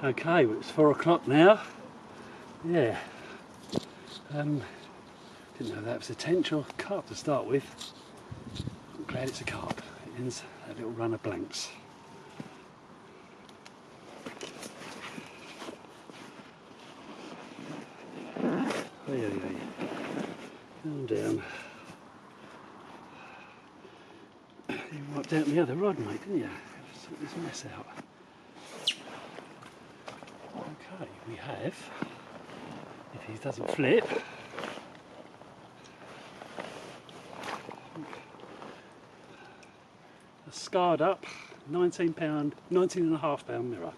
Okay, well, it's 4 o'clock now. Yeah. Didn't know that was a tench or carp to start with. I'm glad it's a carp. It ends that little run of blanks. Down, down. You wiped out the other rod, mate, didn't you? Sort this mess out. Okay, we have, if he doesn't flip, a scarred up 19.5 pound mirror.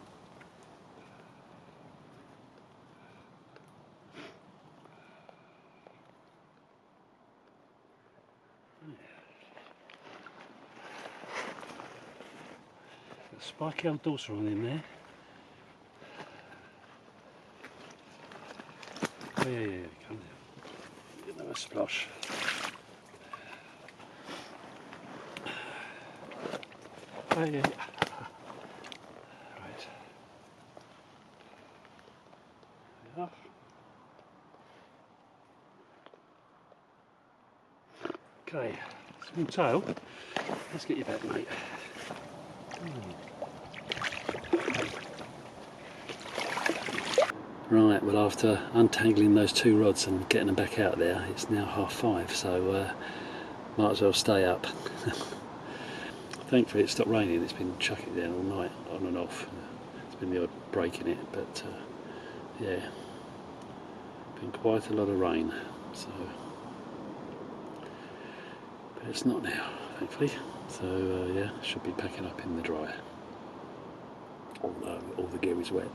Spiky old dorsal on in there. Oh yeah, come down. Get another splosh. Oh yeah. Right. There we are. Okay, small tail. Let's get you back, mate. Right, well, after untangling those two rods and getting them back out there, it's now 5:30, so might as well stay up. Thankfully it stopped raining. It's been chucking down all night, on and off. It's been the odd break in it, but yeah, been quite a lot of rain, so, but it's not now, thankfully, so yeah, should be packing up in the dry, although all the gear is wet.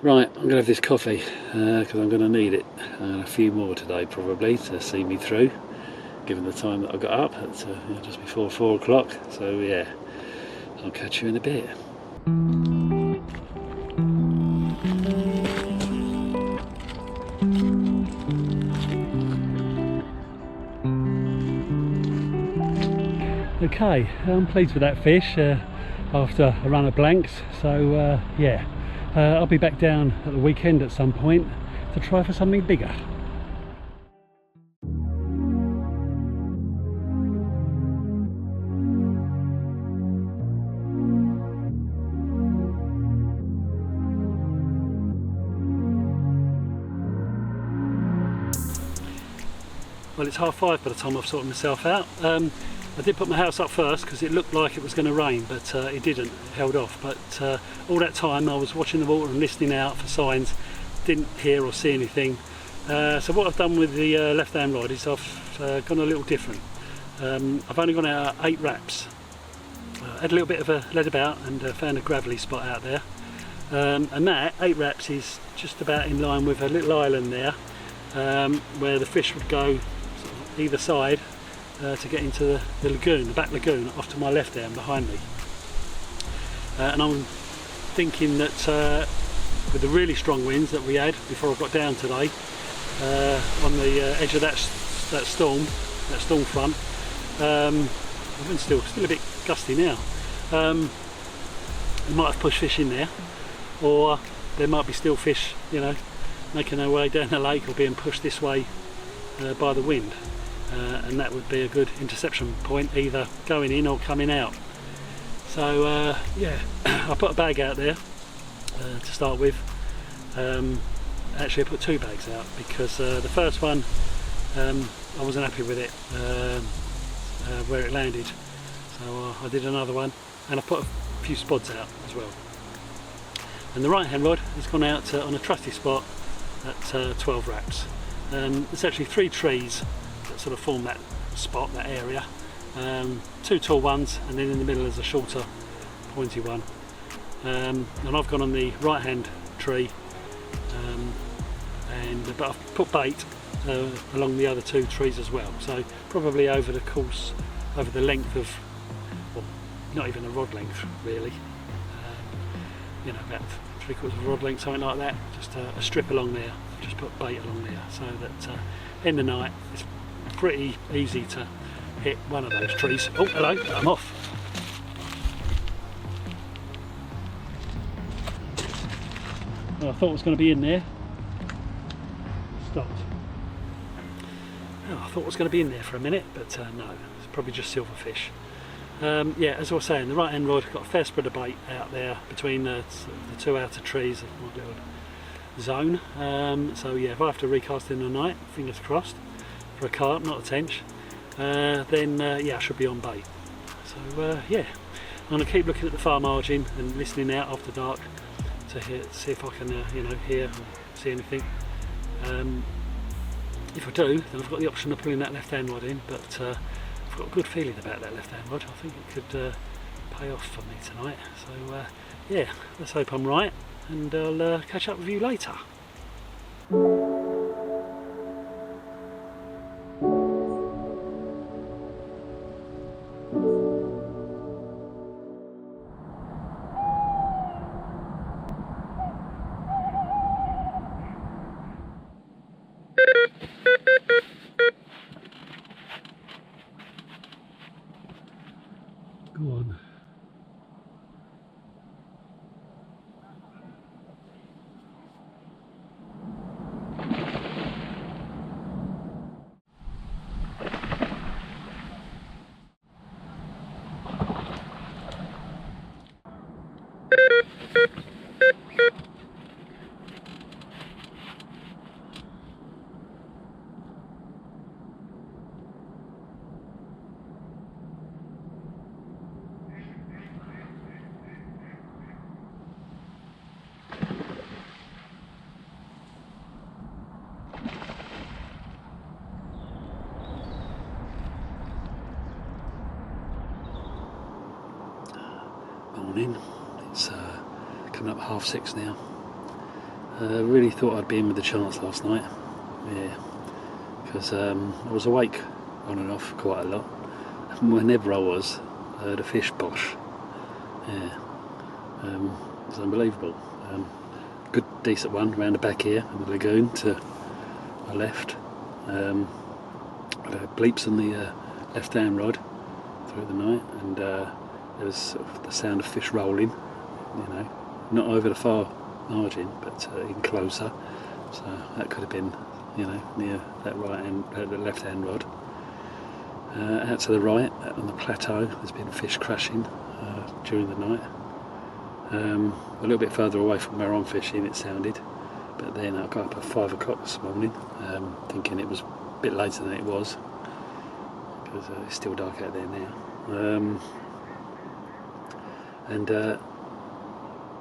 Right, I'm going to have this coffee because I'm going to need it, and a few more today probably to see me through, given the time that I got up at just before 4 o'clock. So yeah, I'll catch you in a bit. Okay, I'm pleased with that fish after a run of blanks, so yeah. I'll be back down at the weekend at some point to try for something bigger. Well, it's 5:30 by the time I've sorted myself out. I did put my house up first because it looked like it was going to rain, but it didn't. It held off. But all that time I was watching the water and listening out for signs. Didn't hear or see anything. So what I've done with the left-hand rod is I've gone a little different. I've only gone out 8 wraps. Had a little bit of a lead about and found a gravelly spot out there. And that 8 wraps is just about in line with a little island there, where the fish would go sort of either side. To get into the lagoon, the back lagoon, off to my left there and behind me. And I'm thinking that with the really strong winds that we had before I got down today, on the edge of that storm front, the wind's still a bit gusty now. We might have pushed fish in there, or there might be still fish, you know, making their way down the lake or being pushed this way by the wind. And that would be a good interception point, either going in or coming out. So yeah, I put a bag out there to start with. Actually I put 2 bags out because the first one I wasn't happy with it where it landed, so I did another one, and I put a few spods out as well. And the right hand rod has gone out on a trusty spot at 12 wraps. It's actually 3 trees that sort of form that spot, that area. 2 tall ones, and then in the middle is a shorter pointy one. And I've gone on the right hand tree, but I've put bait along the other 2 trees as well, so probably over the length of, well, not even a rod length really, you know, about 3/4 of a rod length, something like that, just a strip along there. Just put bait along there so that in the night it's pretty easy to hit one of those trees. Oh, hello, I'm off. Well, I thought it was going to be in there. Stopped. Oh, I thought it was going to be in there for a minute, but no, it's probably just silverfish. Yeah, as I was saying, the right hand rod got a fair spread of bait out there between the two outer trees of my little zone. So yeah, if I have to recast in the night, fingers crossed, for a carp, not a tench, then yeah, I should be on bait. So yeah, I'm going to keep looking at the far margin and listening out after dark to see if I can you know, hear or see anything. If I do, then I've got the option of pulling that left hand rod in, but I've got a good feeling about that left hand rod. I think it could pay off for me tonight. So yeah, let's hope I'm right, and I'll catch up with you later. Go on. Morning, it's coming up 6:30 now. Really thought I'd be in with the chance last night, yeah, because I was awake on and off quite a lot. Whenever I was, I heard a fish bosh. Yeah, it was unbelievable. Good decent one round the back here in the lagoon to my left. I had bleeps on the left hand rod through the night, and there was sort of the sound of fish rolling, you know, not over the far margin, but in closer. So that could have been, you know, near that the left hand rod. Out to the right, on the plateau, there's been fish crashing during the night. A little bit further away from where I'm fishing, it sounded, but then I got up at 5 o'clock this morning, thinking it was a bit later than it was, because it's still dark out there now. And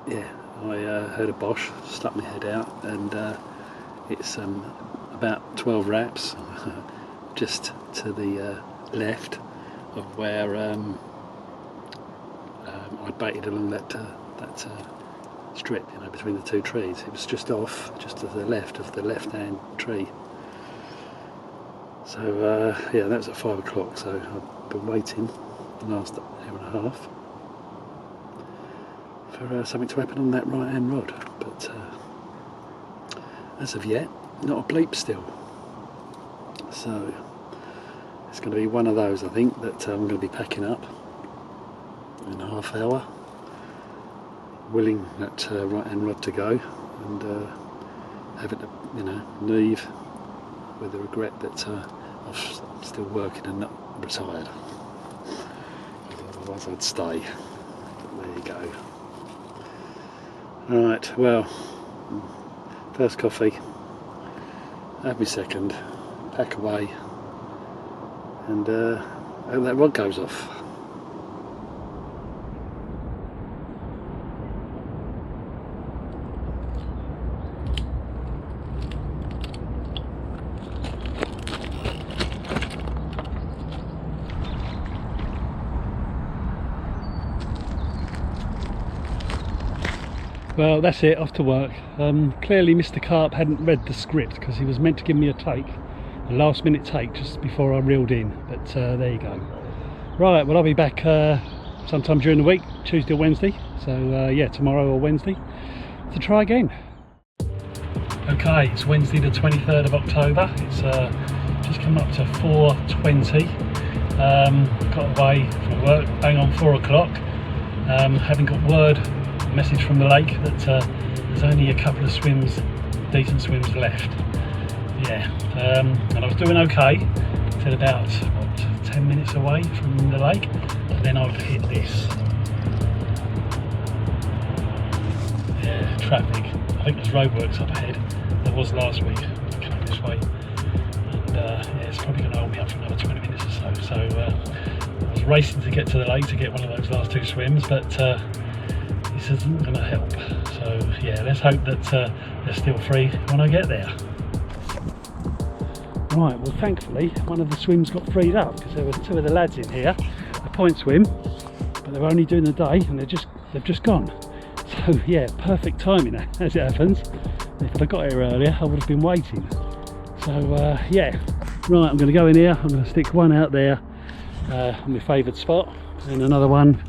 yeah, I heard a bosh, stuck my head out, and it's about 12 raps just to the left of where I baited along that strip, you know, between the two trees. It was just off, just to the left of the left-hand tree. So yeah, that was at 5 o'clock. So I've been waiting the last hour and a half for something to happen on that right-hand rod, but as of yet, not a bleep still. So it's going to be one of those, I think, that I'm going to be packing up in a half hour, willing that right-hand rod to go, and have it, you know, leave with the regret that I'm still working and not retired. Otherwise I'd stay. But there you go. Right, well, first coffee, have me second, pack away, and hope that rod goes off. Well, that's it, off to work. Clearly Mr. Carp hadn't read the script, because he was meant to give me a last minute take just before I reeled in, but there you go. Right, well, I'll be back sometime during the week, Tuesday or Wednesday, so yeah, tomorrow or Wednesday, to try again. Okay, it's Wednesday the 23rd of October, it's just come up to 4:20, got away from work bang on 4 o'clock, having got message from the lake that there's there's only a couple of swims, decent swims left. Yeah, and I was doing okay till about, what, 10 minutes away from the lake, and then I've hit this. Yeah, traffic. I think there's roadworks up ahead. There was last week, I came this way. And yeah, it's probably going to hold me up for another 20 minutes or so. So I was racing to get to the lake to get one of those last two swims, but this isn't going to help. So yeah, let's hope that they're still free when I get there. Right, well thankfully one of the swims got freed up because there were two of the lads in here, a point swim, but they were only doing the day and they've just gone. So yeah, perfect timing as it happens. If I got here earlier I would have been waiting. So yeah, right, I'm going to go in here, I'm going to stick one out there on my favoured spot and another one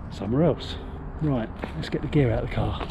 somewhere else. Right, let's get the gear out of the car.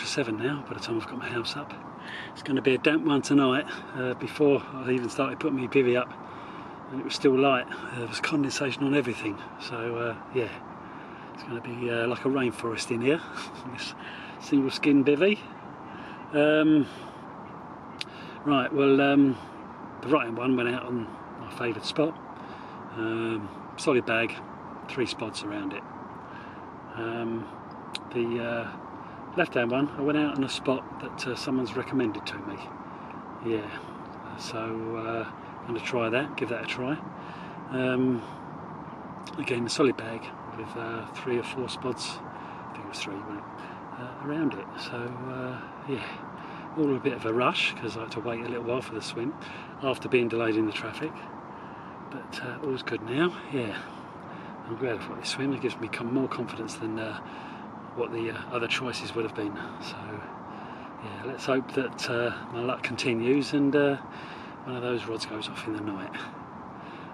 It's 7:15 now by the time I've got my house up. It's going to be a damp one tonight. Before I even started putting my bivvy up and it was still light, there was condensation on everything, so yeah, it's going to be like a rainforest in here. This single skin bivvy. Right, well the right hand one went out on my favoured spot. Solid bag, 3 spots around it. The left hand one, I went out on a spot that someone's recommended to me. Yeah, so I'm going to try that, give that a try. Again, a solid bag with 3 or 4 spots, I think it was 3, wasn't it, around it. So yeah, all a bit of a rush because I had to wait a little while for the swim after being delayed in the traffic. But all's good now. Yeah, I'm glad I've got this swim. It gives me more confidence than what the other choices would have been. So yeah, let's hope that my luck continues and one of those rods goes off in the night.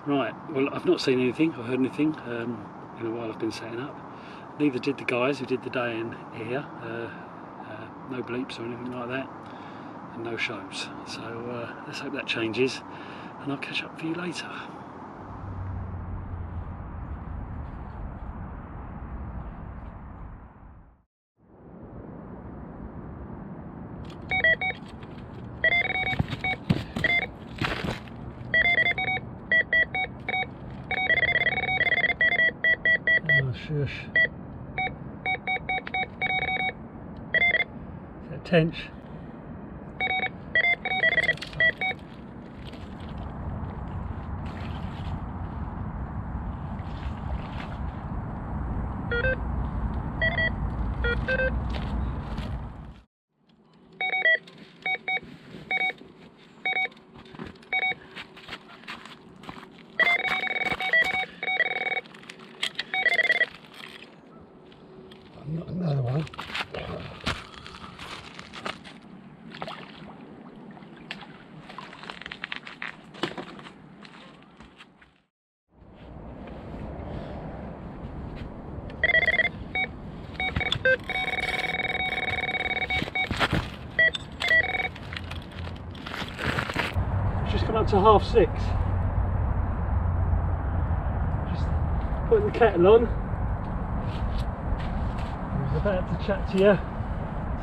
Right, well I've not seen anything or heard anything in a while I've been setting up. Neither did the guys who did the day in here. No bleeps or anything like that, and no shows. So let's hope that changes and I'll catch up for you later. Shush. Is that tench? Another one. Just come up to 6:30. Just putting the kettle on. I was about to chat to you,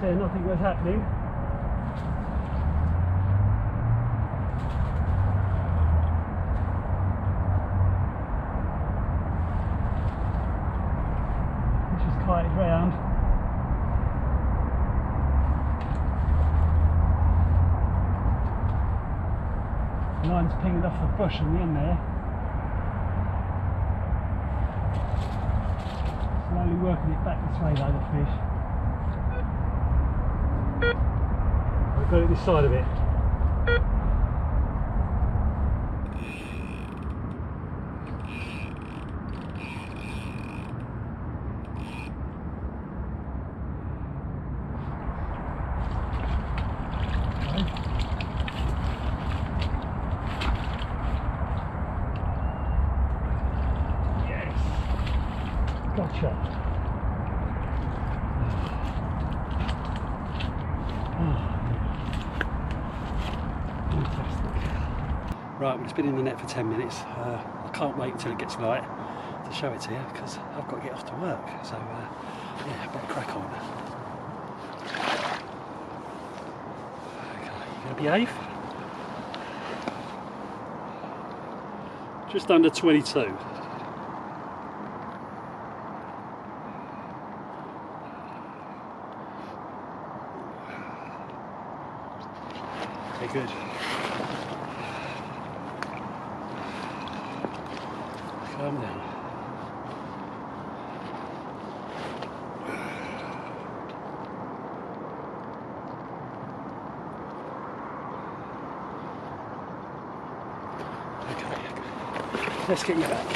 say nothing was happening. started round. Line's pinging off the bush in the end there. Slowly working it back this way though, the fish. I've got it this side of it. Gotcha. Fantastic. Right, we've just been in the net for 10 minutes. I can't wait until it gets light to show it to you because I've got to get off to work. So, yeah, better crack on. Okay, you going to behave? Just under 22. Okay, good. Calm down. Okay, let's get you back.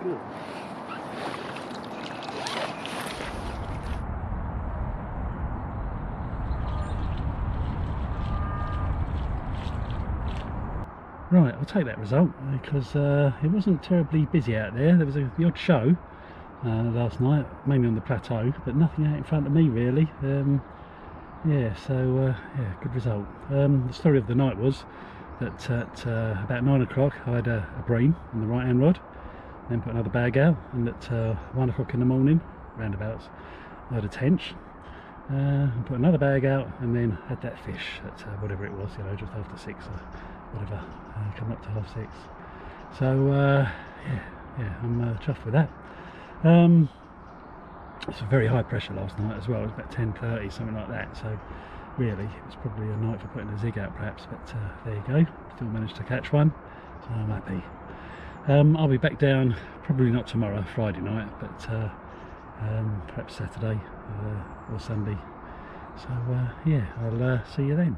Good. Right, I'll take that result because it wasn't terribly busy out there. There was the odd show last night, mainly on the plateau, but nothing out in front of me really. Yeah, so yeah, good result. The story of the night was that at about 9 o'clock I had a bream on the right hand rod, then put another bag out, and at 1 o'clock in the morning, roundabouts, I had a tench, and put another bag out, and then had that fish at whatever it was, you know, just after 6 or whatever, coming up to 6:30. So yeah, I'm chuffed with that. It's a very high pressure last night as well. It was about 10:30, something like that. So really, it was probably a night for putting a zig out perhaps, but there you go. Still managed to catch one, so I'm happy. I'll be back down, probably not tomorrow, Friday night, but perhaps Saturday or Sunday. So yeah, I'll see you then.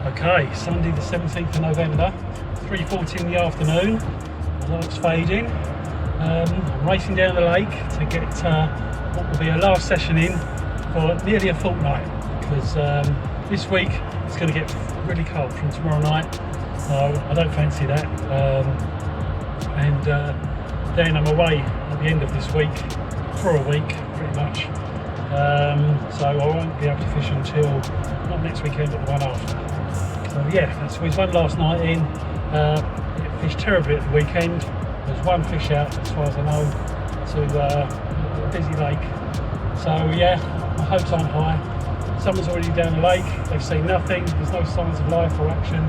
Okay, Sunday the 17th of November, 3:40 in the afternoon, the light's fading. I'm racing down the lake to get what will be a last session in for nearly a fortnight, because this week it's going to get really cold from tomorrow night, so I don't fancy that. Then I'm away at the end of this week for a week, pretty much. So I won't be able to fish until not next weekend, but the one after. So yeah, that's we one last night in. It fished terribly at the weekend. There's one fish out, as far as I know, to a busy lake. So yeah, my hopes aren't high. Someone's already down the lake. They've seen nothing. There's no signs of life or action.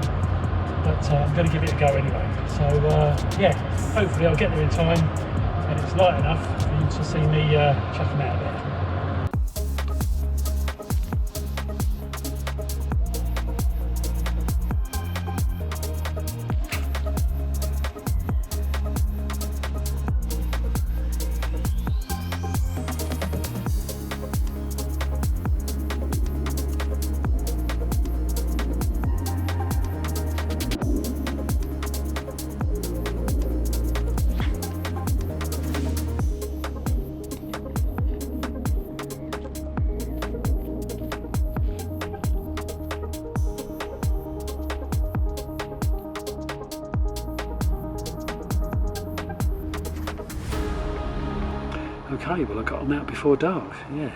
But I'm going to give it a go anyway. So yeah, hopefully I'll get there in time, and it's light enough for you to see me chucking out there. Okay, well I got them out before dark, yeah.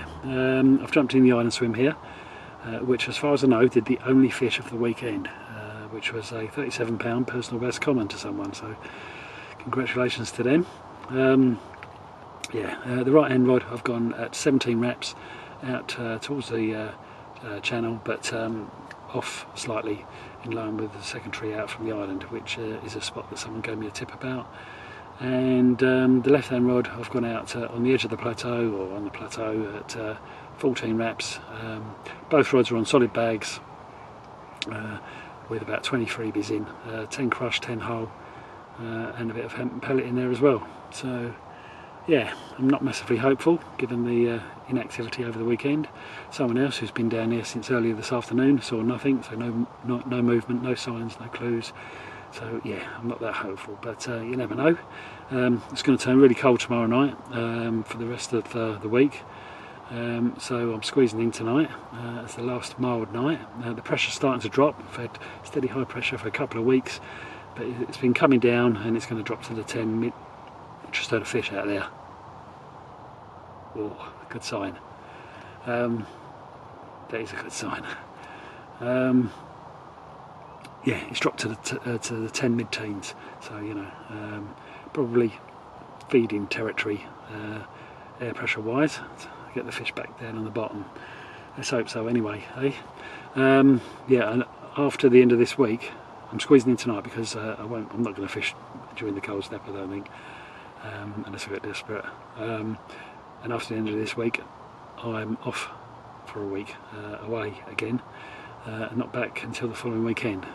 I've jumped in the island swim here, which as far as I know did the only fish of the weekend, which was a £37 personal best common to someone, so congratulations to them. The right hand rod I've gone at 17 wraps out towards the channel, but off slightly in line with the second tree out from the island, which is a spot that someone gave me a tip about. And the left hand rod I've gone out on the edge of the plateau, or on the plateau, at 14 wraps. Both rods are on solid bags with about 20 freebies in, 10 crush, 10 hull, and a bit of hemp and pellet in there as well. So yeah, I'm not massively hopeful given the inactivity over the weekend. Someone else who's been down here since earlier this afternoon saw nothing, so no movement, no signs, no clues. So yeah, I'm not that hopeful, but you never know. It's going to turn really cold tomorrow night for the rest of the week. So I'm squeezing in tonight. It's the last mild night. The pressure's starting to drop. I've had steady high pressure for a couple of weeks, but it's been coming down, and it's going to drop to the 10 mid. Just heard a fish out there. Oh, good sign. That is a good sign. Yeah, it's dropped to the 10 mid-teens, so you know, probably feeding territory, air pressure wise, to get the fish back down on the bottom. Let's hope so anyway, eh? Yeah, and after the end of this week, I'm squeezing in tonight because I'm not going to fish during the cold snap, I don't think, unless I get desperate. And after the end of this week, I'm off for a week, away again. Not back until the following weekend,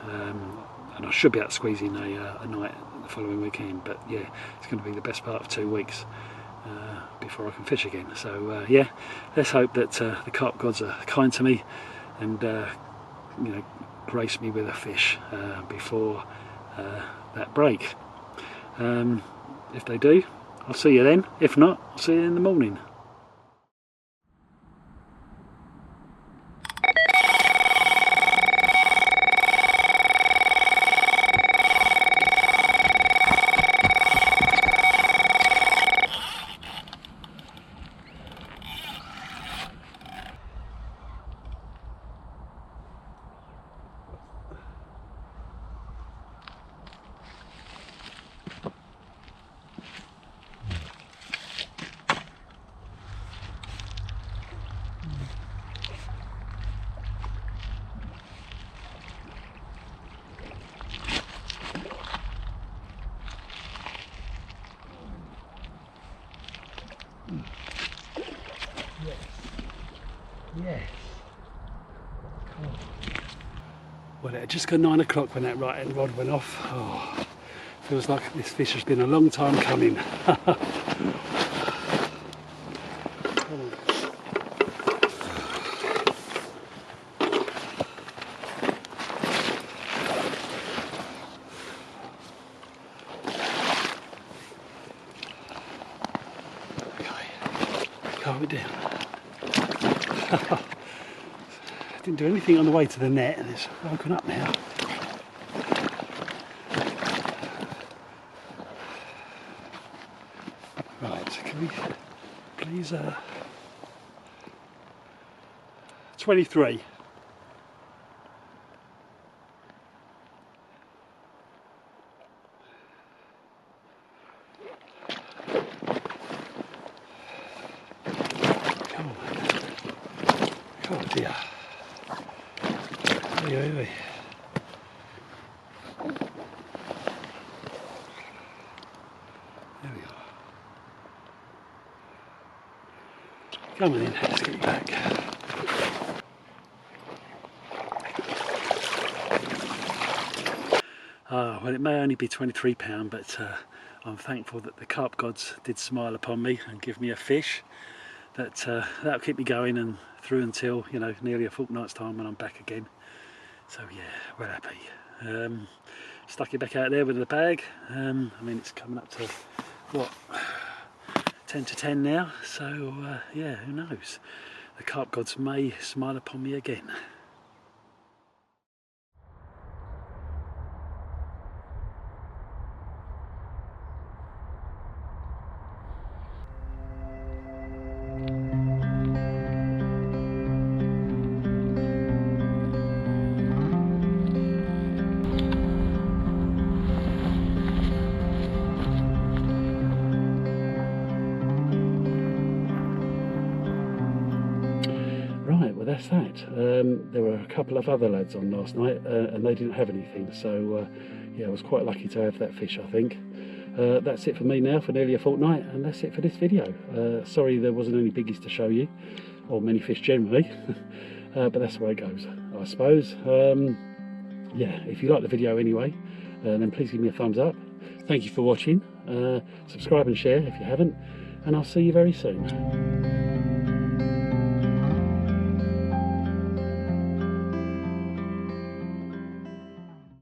and I should be able to squeeze in a night the following weekend, but yeah, it's going to be the best part of 2 weeks before I can fish again. So yeah, let's hope that the carp gods are kind to me and you know, grace me with a fish before that break. If they do, I'll see you then. If not, I'll see you in the morning. Yes. Cool. Well, it had just got 9 o'clock when that right hand rod went off. Oh, feels like this fish has been a long time coming. Come on. Okay, calm it down. Didn't do anything on the way to the net, and it's woken up now. Right, so can we please 23. Come on. Oh dear. Oi, oi, oi. There we are. Come on in, let's get you back. Well, it may only be £23, but I'm thankful that the carp gods did smile upon me and give me a fish that'll keep me going and through until, you know, nearly a fortnight's time when I'm back again. So yeah, we're happy. Stuck it back out there with the bag. I mean, it's coming up to what, 10 to 10 now, so yeah, who knows, the carp gods may smile upon me again. that's that. There were a couple of other lads on last night and they didn't have anything, so yeah, I was quite lucky to have that fish, I think. That's it for me now for nearly a fortnight, and that's it for this video. Sorry there wasn't any biggies to show you, or many fish generally, but that's the way it goes, I suppose. Yeah, if you like the video anyway, then please give me a thumbs up. Thank you for watching. Subscribe and share if you haven't, and I'll see you very soon.